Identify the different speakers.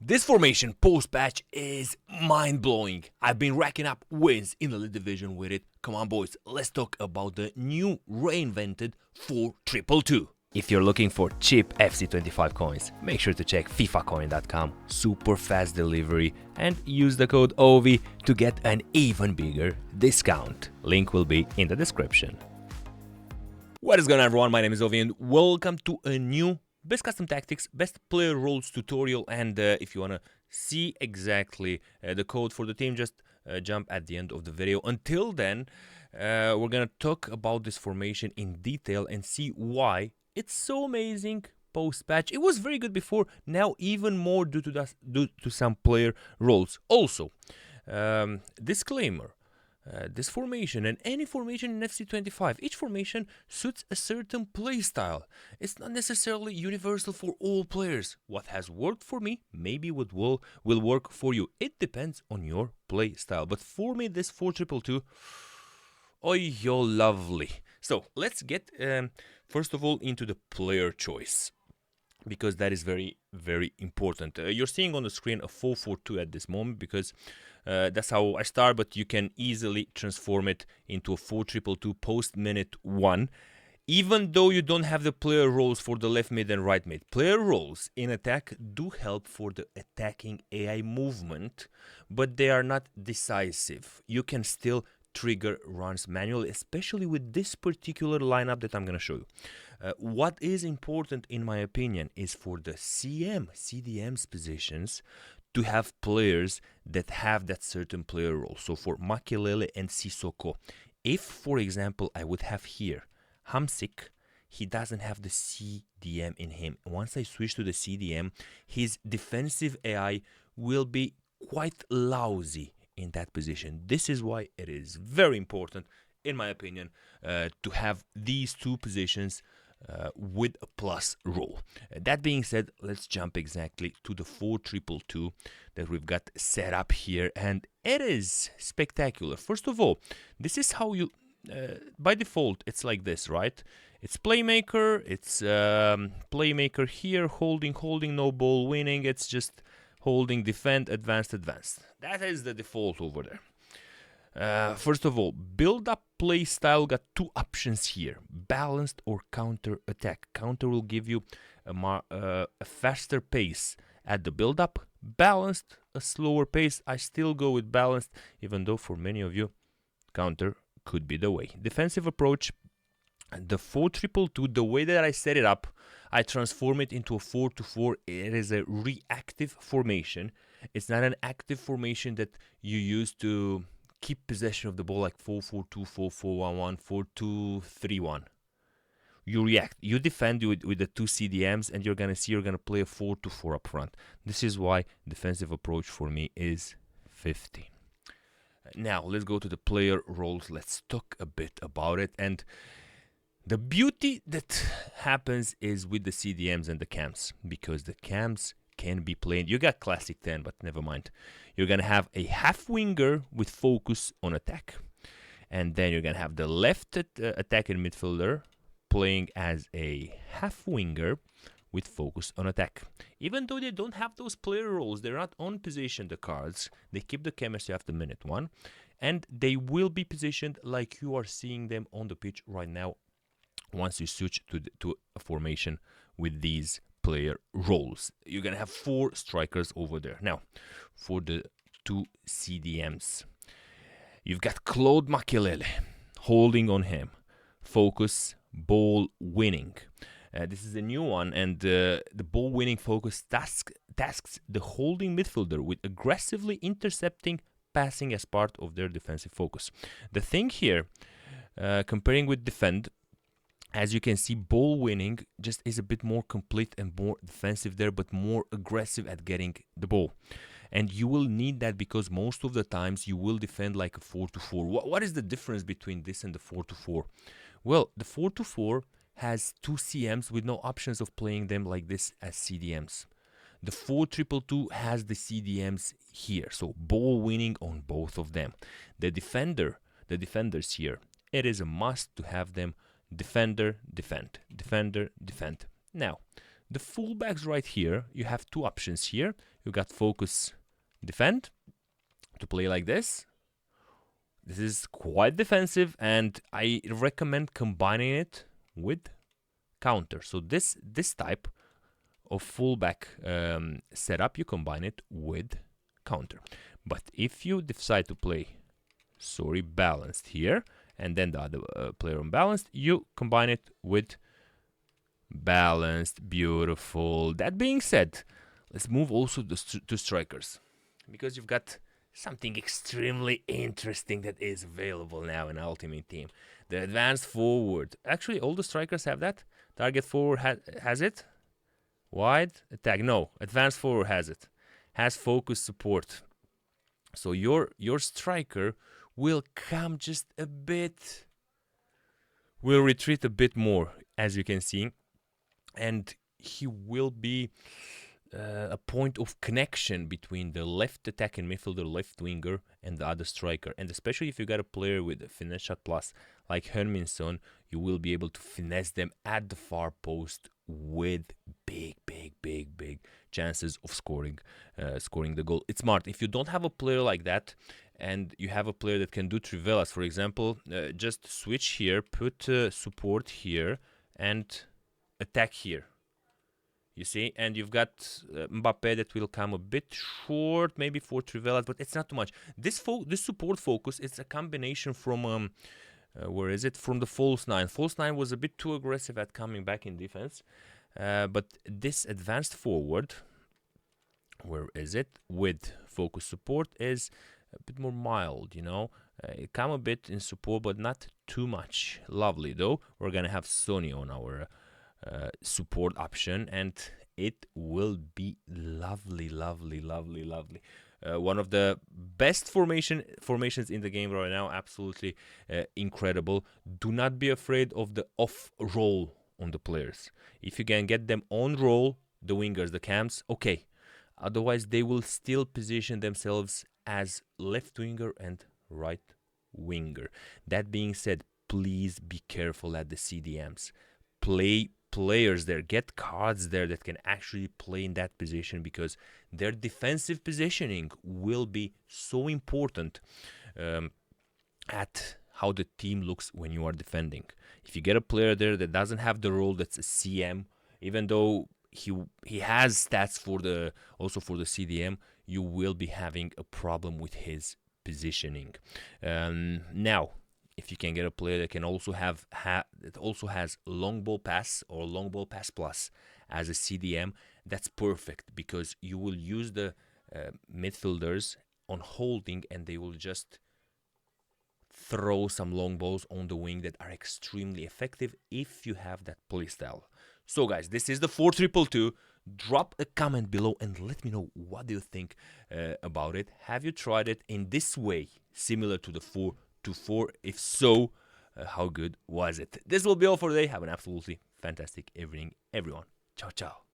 Speaker 1: This formation post-patch is mind-blowing. I've been racking up wins in the lead division with it. Come on boys, let's talk about the new reinvented 4-2-2. If you're looking for cheap FC25 coins, make sure to check fifacoin.com, super fast delivery, and use the code OVI to get an even bigger discount. Link will be in the description. What is going on, everyone? My name is Ovi and welcome to a new Best Custom Tactics, Best Player Roles tutorial. And if you want to see exactly the code for the team, just jump at the end of the video. Until then, we're going to talk about this formation in detail and see why it's so amazing post-patch. It was very good before, now even more due to some player roles. Also, disclaimer. This formation and any formation in FC25, each formation suits a certain playstyle. It's not necessarily universal for all players. What has worked for me maybe will work for you. It depends on your playstyle. But for me, this 4-2-2, oh, yo, lovely. So let's get first of all into the player choice, because that is very, very important. You're seeing on the screen a 4-4-2 at this moment because that's how I start, but you can easily transform it into a 4-2-2 post minute 1, even though you don't have the player roles for the left mid and right mid. Player roles in attack do help for the attacking AI movement, but they are not decisive. You can still trigger runs manually, especially with this particular lineup that I'm going to show you. What is important, in my opinion, is for the CDM's positions to have players that have that certain player role. So for Makelele and Sissoko, if, for example, I would have here Hamsik, he doesn't have the CDM in him. Once I switch to the CDM, his defensive AI will be quite lousy in that position. This is why it is very important, in my opinion, to have these two positions with a plus role. That being said, let's jump exactly to the 4-2-2 that we've got set up here, and it is spectacular. First of all, this is how you, by default, it's like this, right? It's playmaker, it's playmaker here, holding, no ball winning, it's just holding, defend, advanced. That is the default over there. First of all, build-up play style got two options here: balanced or counter attack. Counter will give you a faster pace at the build-up. Balanced, a slower pace. I still go with balanced, even though for many of you, counter could be the way. Defensive approach, the 4-2-2, the way that I set it up, I transform it into a 4-4. It is a reactive formation. It's not an active formation that you use to keep possession of the ball, like 4-4-2, 4-4-1-1, 4-2-3-1. You react. You defend with the two CDMs, and you're going to play a 4-4 up front. This is why defensive approach for me is 15. Now, let's go to the player roles. Let's talk a bit about it. And the beauty that happens is with the CDMs and the cams, because the cams can be played. You got classic 10, but never mind. You're going to have a half winger with focus on attack. And then you're going to have the left attacking midfielder playing as a half winger with focus on attack. Even though they don't have those player roles, they're not on position, the cards. They keep the chemistry after minute 1. And they will be positioned like you are seeing them on the pitch right now once you switch to a formation with these player roles. You're going to have 4 strikers over there. Now, for the two CDMs, you've got Claude Makelele, holding on him, focus, ball winning. This is a new one, and the ball winning focus tasks the holding midfielder with aggressively intercepting passing as part of their defensive focus. The thing here, comparing with defend, as you can see, ball winning just is a bit more complete and more defensive there, but more aggressive at getting the ball. And you will need that because most of the times you will defend like a 4-4. What is the difference between this and the 4-4? Well, the 4-4 has two CMs with no options of playing them like this as CDMs. The 4-2-2 has the CDMs here, so ball winning on both of them. The defenders here, it is a must to have them defender, defend, defender, defend. Now, The fullbacks right here, you have two options here. You got focus, defend, to play like this. This is quite defensive, and I recommend combining it with counter. So this type of fullback setup, you combine it with counter. But if you decide to play, balanced here, and then the other player unbalanced, you combine it with balanced. Beautiful. That being said, let's move also to strikers, because you've got something extremely interesting that is available now in Ultimate Team. The advanced forward. Actually, all the strikers have that. Target forward has it. Wide attack. No, advanced forward has it. Has focus support. So your striker will come just a bit. Will retreat a bit more, as you can see, and he will be a point of connection between the left attacking midfielder, left winger, and the other striker. And especially if you got a player with a finesse shot plus like Herminson, you will be able to finesse them at the far post with big chances of scoring the goal. It's smart. If you don't have a player like that, and you have a player that can do trivelas, for example, just switch here, put support here, and attack here. You see, and you've got Mbappe that will come a bit short, maybe for trivelas, but it's not too much. This support focus is a combination from where is it? From the false nine. False nine was a bit too aggressive at coming back in defense, but this advanced forward, where is it? With focus support is a bit more mild, you know. It come a bit in support, but not too much. Lovely though. We're gonna have Sony on our support option, and it will be lovely. One of the best formations in the game right now. Absolutely incredible. Do not be afraid of the off roll on the players. If you can get them on roll, the wingers, the cams, okay. Otherwise, they will still position themselves as left winger and right winger. That being said, please be careful at the CDMs. Play players there, get cards there that can actually play in that position, because their defensive positioning will be so important at how the team looks when you are defending. If you get a player there that doesn't have the role, that's a CM, even though he has stats for the CDM, you will be having a problem with his positioning. Now, if you can get a player that can also that also has long ball pass or long ball pass plus as a CDM, that's perfect, because you will use the midfielders on holding, and they will just throw some long balls on the wing that are extremely effective if you have that playstyle. So guys, this is the 4-2-2. Drop a comment below and let me know what do you think about it. Have you tried it in this way, similar to the 4-2-4? If so, how good was it? This will be all for today. Have an absolutely fantastic evening, everyone. Ciao, ciao.